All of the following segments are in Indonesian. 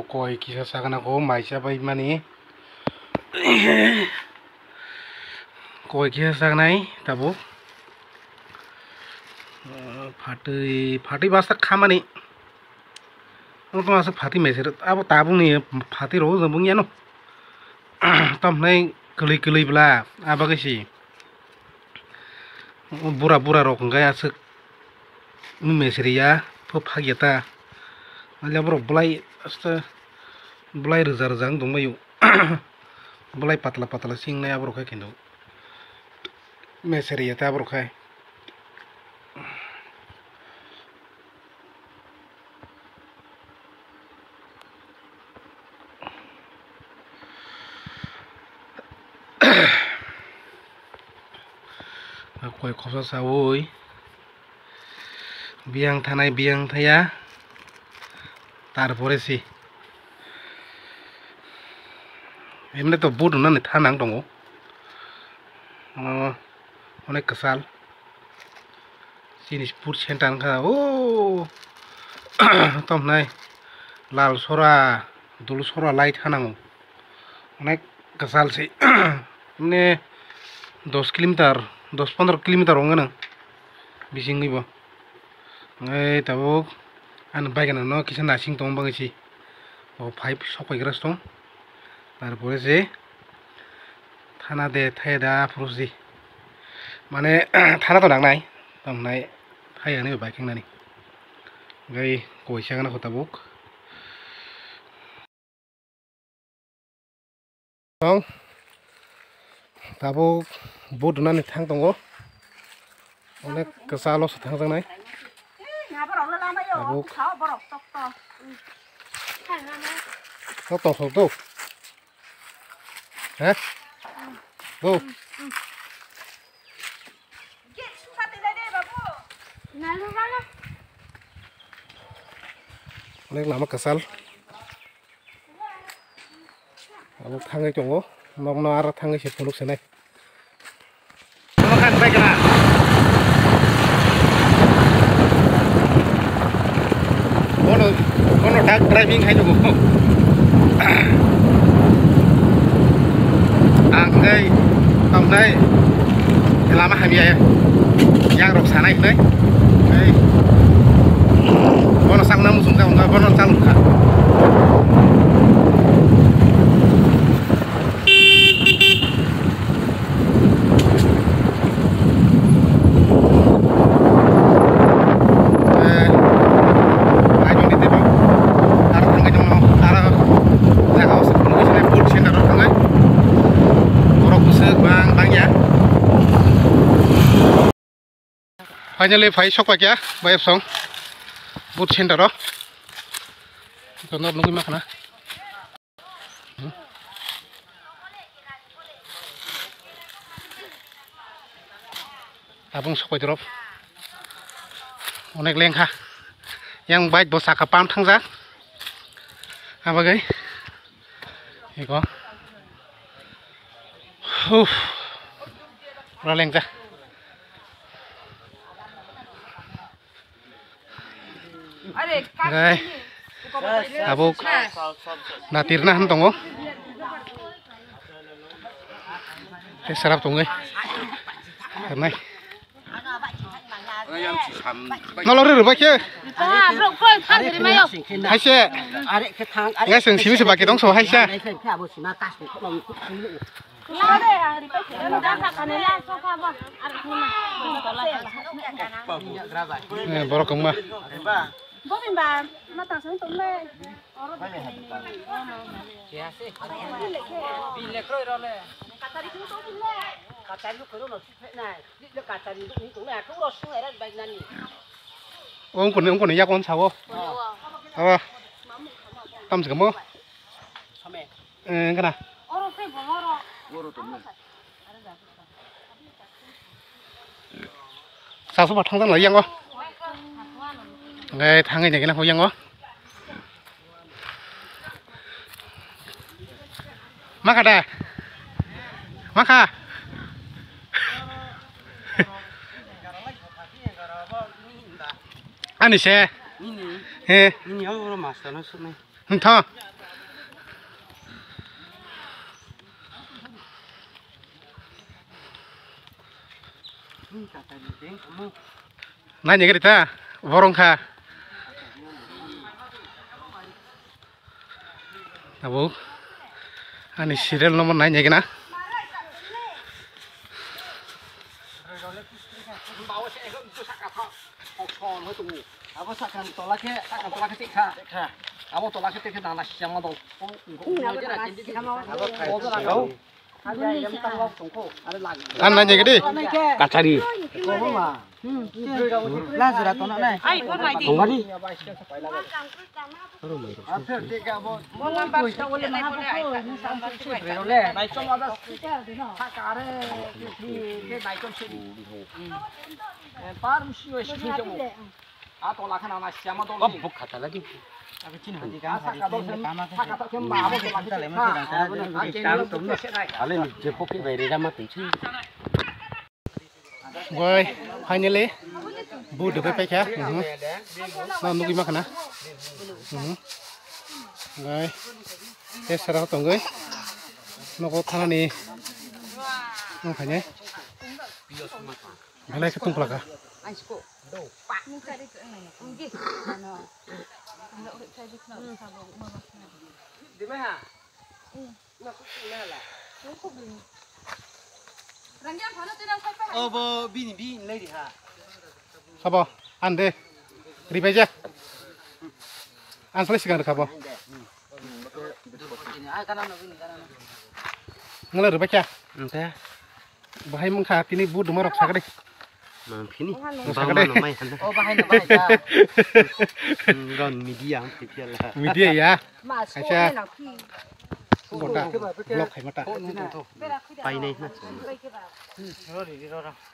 tabuk koi kisah sakan aku maisha bai mani koi kisah sakan tabuk Phati basta khamani masuk Phati meser abo tabung ni Phati ro jambung ya no tam nai kelai bela aba kesi bura rok ngai asuk meseriya phageta alia borok belai asta belai roja dongbayo belai patla singnaya borok kai kintu meseriya ta borok kai koi khosa sawoi biang thaya তারপরে সি এমনি তো বুট না থানাং দङ অনেক কাসাল জিনিস বুট সেন্টার খা ও তমনাই লাল সরা দুল সরা লাইট থানাङो অনেক কাসাল সি এমনি 10 কিলোমিটার 10-15 কিলোমিটার অঙ্গন বিসিংনিবো এই তাবুক An bagian no kisah nasing tong bang sih, oh pipe sok keras tong, taruh sih, thana de thaya da proses, mana thana tuh nang nai, tam nai thaya nih biking nani, gai koi siang na kota buk, tong, tabuk boat nani thang tongo, onek kesalo thang tang nai. Tabuk tok hả đâu đây là một kasal một thang cái chỗ nó ra thang cái xếp lục này nó khăn tay cái nào Kono dark driving hai jogo anggai tom đây lama hai ya yang rok sana itu ei kono sang namu sungka enggak kono sang luka Finally, phải sốc kia, bay xong, bút center đó, còn nó nung mắc nè, abang sốc drop, onek leng ha, yang baik bosak kapam thang za, apa gay, iko, leng za. Đây, tabuk natirna han tongo, serap tongo, này, nó lo được bao nhiêu? Hai xe, nghe sừng xíu sẽ bạc cái đống số hai xe. Borok kamu mah. Bopin ba, matang sang tum le. Ya sih. Bilek rồi rồi le. Katari chúng tôi tum le. Katari lúc khởi nó thế này, lúc katari lúcนี้cũng là cũng lo xuống này bệnh này. Ông còn này yak con sao không? À, tâm sự không? Cái nào? Oro pe bongoro. Sao số bạc thang tăng lại yang không? Ngay thang cái này cái nào yang không? Makada, maka. Ani xe. He. Ini orang master nasi ni. Entah. Nanya kita, warung kah? Abu, ani serial nomor nanya kena. Apa sakkan tolak ke? Sakkan tolak ke tikha. Apa tolak ke tikha nana siang ada. An nanya gede. Kacari. Lah sudah tolak nih. Ai, con lại đi. Tunggu di. Apa tikha apa? Con làm bắp cho con này con lại. Rồi leh. Này trong đó. Sakkan cái này trong sini. Baru sih wes cuci mu. Atau lah kan anak siapa tu? Oh, bukan kata lagi. Aku cina hati kan. Sakkan tu sakkan tu kembar. Apa tu lagi? Kali ni jepok ke beri sama tinci. Boy, finally, bu udah bebek ya. Nah, nunggu makan ah. Boy, serah tunggu. Nunggu kana nih. Makanya. Malai ketung pelaka. Di mana? Oh, bini lady ha. Kabo, ande, riba aja. An selesai kan kabo. Ngelar riba aja. Entah. Bahaya mengkah ini bu demar sakit deh. Mampini. Sakit deh. Oh, bahaya bahaya. Gon media tipia lah. Media ya. Mà số Acha. này là khi Ngọt đã. Blok hay mata. Pai ni na.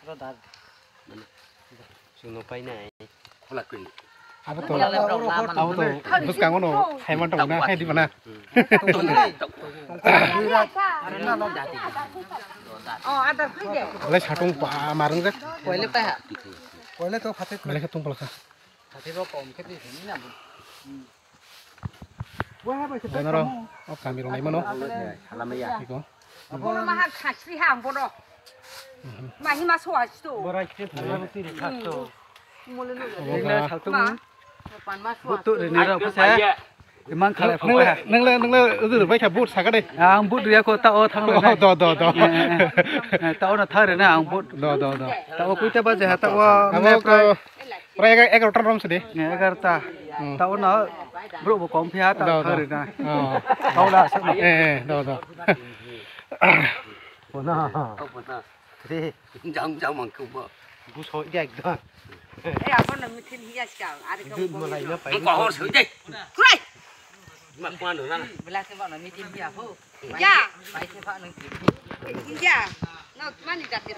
Rồi đã. Suno pai nai. Kola kun. Apa tuh? Apa tuh? Terus kamu no, hay mata na, hay di mana? ada cái gì? Boleh satung pa marung kan? Boleh pak. Boleh tuh fatih. Boleh ketung pelaka. Tapi lo kom ke di sini nak. Donoro, oh kami rumah mana? Alam ya. Iko. Bố nó mà hát khát xí hàng bố đó. Mà hi mà xóa xí đồ. Borai ke dalam tu dekat tu. Mua lên luôn. Nengla, Mà. Pan mà xóa. Tu ni dah pasal. Memang kalau nengla, itu baik kabut sakit deh. ang but dia ko tao thang lo. Do. Tao na thar na ang but. Do. Tao ku ta ba je tao Kamu ke, pernah ek rotan rom sedih. ne agar ta. Tao na bro bo kom phia tao thar na. Oh. Tao la sa. Do. Bona. Apa na? Thế, jam mang ku bo. Bu soi dek dah. Ê à con là mình thiên hi chào. À được không? Mà lại nó phải. Ang ko hor soi dek. Này. Mak quan được na. Bila ke ba na mi tim dia pho. Dạ. Bai se pha nang. Dạ. Nó mà đi đặt tiền.